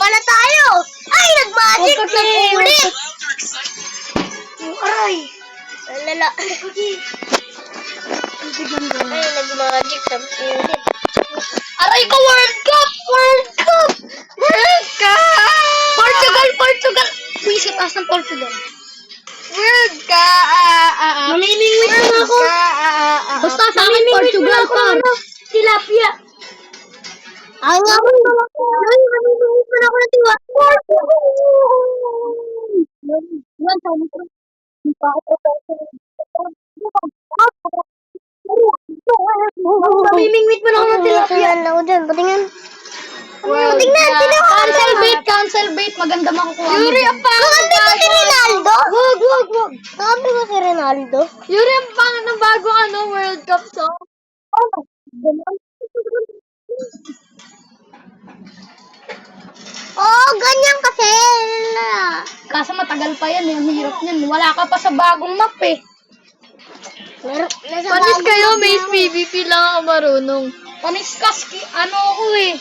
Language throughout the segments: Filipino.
pala tayo. Ay, nag-magic na ulit. Aray! Lala. Ay, nag-magic na ulit. Aray ko, World Cup! World Cup! World Cup! Portugal! Puwisit taas ng Portugal. World Cup! Mamimingwit na ako. Basta sa akin, Portugal pa. Tilapia. Ang nga ko. Ay, mamimingwit na ako ng tiwa. Mamimingwit mo na ako ng tilapia. Ako dyan, patingin. Cancel bait. Maganda makukuha mo. Yuri, ang pangit. Kakambi ko si Ronaldo? Wag. Kakambi ko si Ronaldo? Yuri, ang pangit ng bagong World Cup song. Oo, ganyan kasi. Kaso matagal pa yan. Ang hirap niyan. Wala ka pa sa bagong map eh. Panis kayo, Maze PvP lang ako marunong. Panis kaski, ako eh.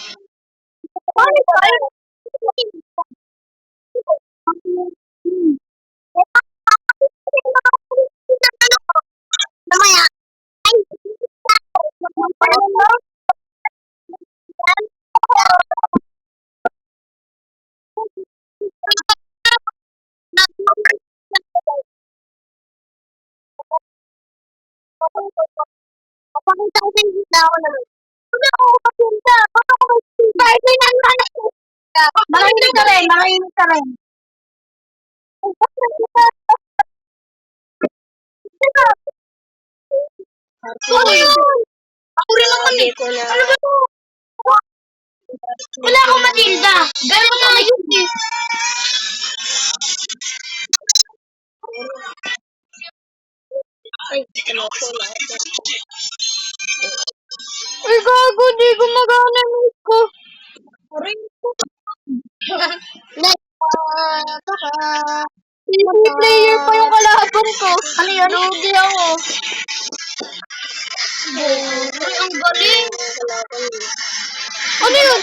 Namaya. Pakita ko sa inyo na ako naman. Wala ako magpunta. Makinig ka rin. Sorry. Ako rin naman eh. Ano ba to? Wala akong Matilda. Ganun na yun eh. Ay, gago, di gumagana yung ko. Hindi player pa yung kalaban ko. Ano yun? Lugi ako. Ay, ang galing. Ano yun?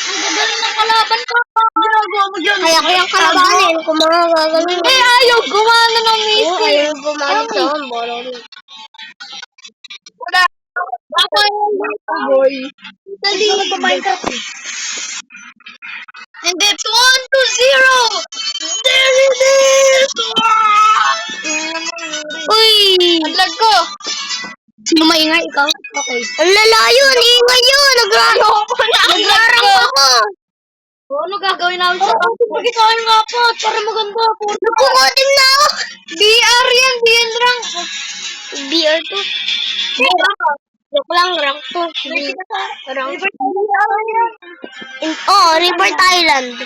Ang gagaling ng kalaban ko. Ginagawa mo dyan. Kaya ko yung kalabanin kung mga gagawin. Eh, ayaw. Gumana ng Maze. Ayaw gumamit sa akong bolo. Wala. Ako yung boy. Dali. Minecraft. And it's 1-0. There it is. Uy! Ang lag ko. Sino maingay? Ikaw? Okay. Ang lalayo! Ingay yun! Nagrarang ako! Ano gagawin namin sa kampo? Pakita kayo nga po. Para maganda. Napukotim na ako! BR yan. BR rank. BR to. Joke lang, rank to. Rank. River Island.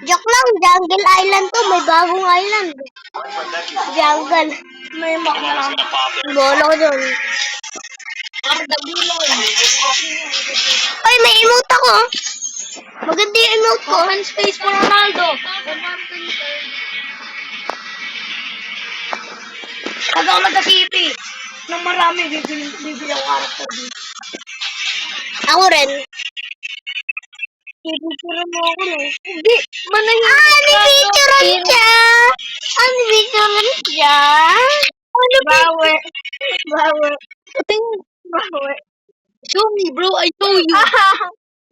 Joke lang, Jungle Island to. May bagong island. Jungle. May mak na lang. Bolo ko dun. Ay, may emote ako. Maganda yung emote ko. Open space for Ronaldo. Pag ako nagka-CP, nang marami, bibili ako karakter dito. Ako rin. Pipicturean mo ako eh. Hindi, manahin. Nipicturean siya! Nipicturean siya! Bawe. Bawe. Show me, bro. I show you.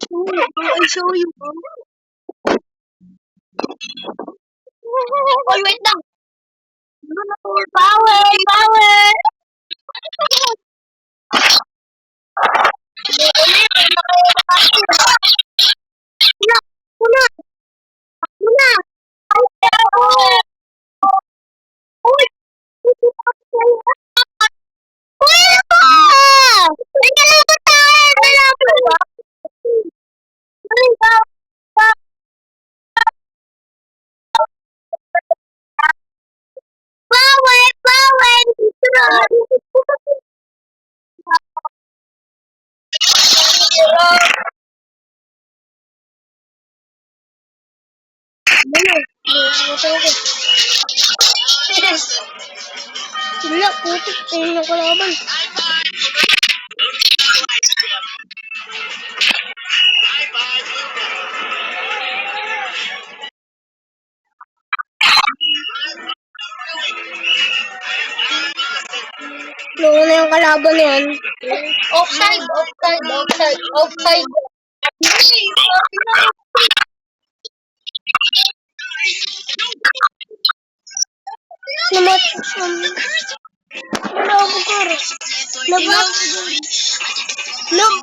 Show me, bro. I show you, bro. Oy, wait lang! Bawe! Una! Uy! Uy, ako! Nagkalaban tayo! Wala, putik. Ayun yung kalaban. Loko na yung kalaban na yan. Offside. Namat.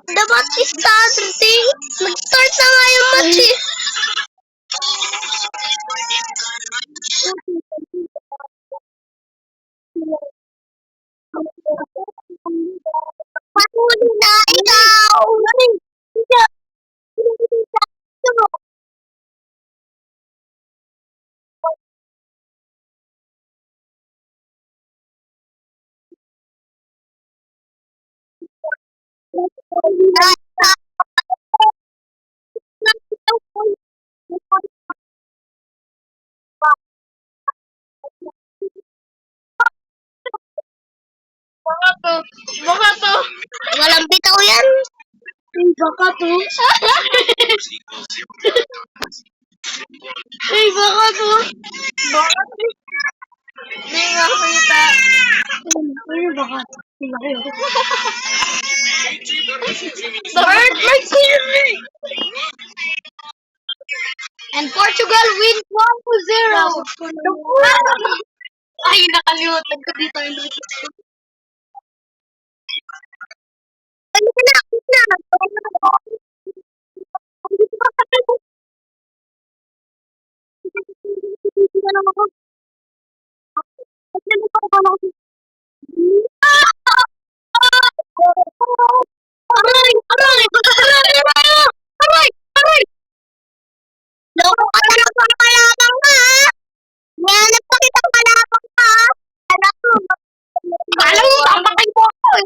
The match is starting. Nag-start na nga yung match eh. Patuloy na ikaw! Baka to. Walang bitaw yan. Baka to. Baka to. Hindi nga kita. Baka to. Bird like seriously. And Portugal wins 1-0. Ay, nakalimutan ko dito yung luto. Loko ka talaga ng kalabang ka, ha? Nanap pa kitang kalabang ka, ha? Anak mo. Alam mo, pampakay mo ako.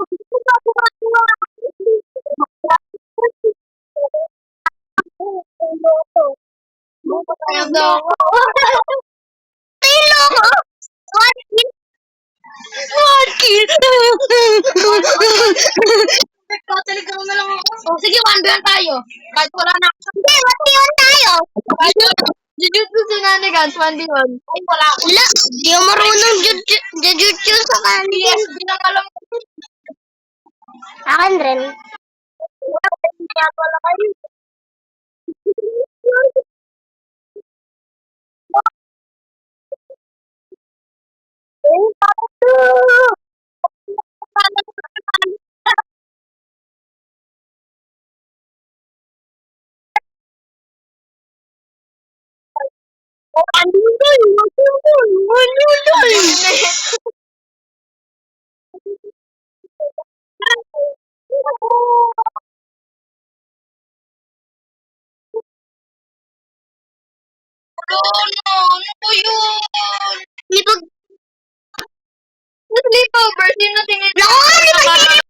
Telegram na lang ako. Oh, sige, 1v1 tayo. Kahit wala na. Hindi, 1v1 tayo. Jujutsu Shenanigans, 1v1. Ay, wala ako. Wala, di ako marunong jujutsu sa kantin. Yes, di lang alam ko. Akin rin. Wala kayo. Ano po yun? Di ba? Sleepover, sino tingin? Naku, di ba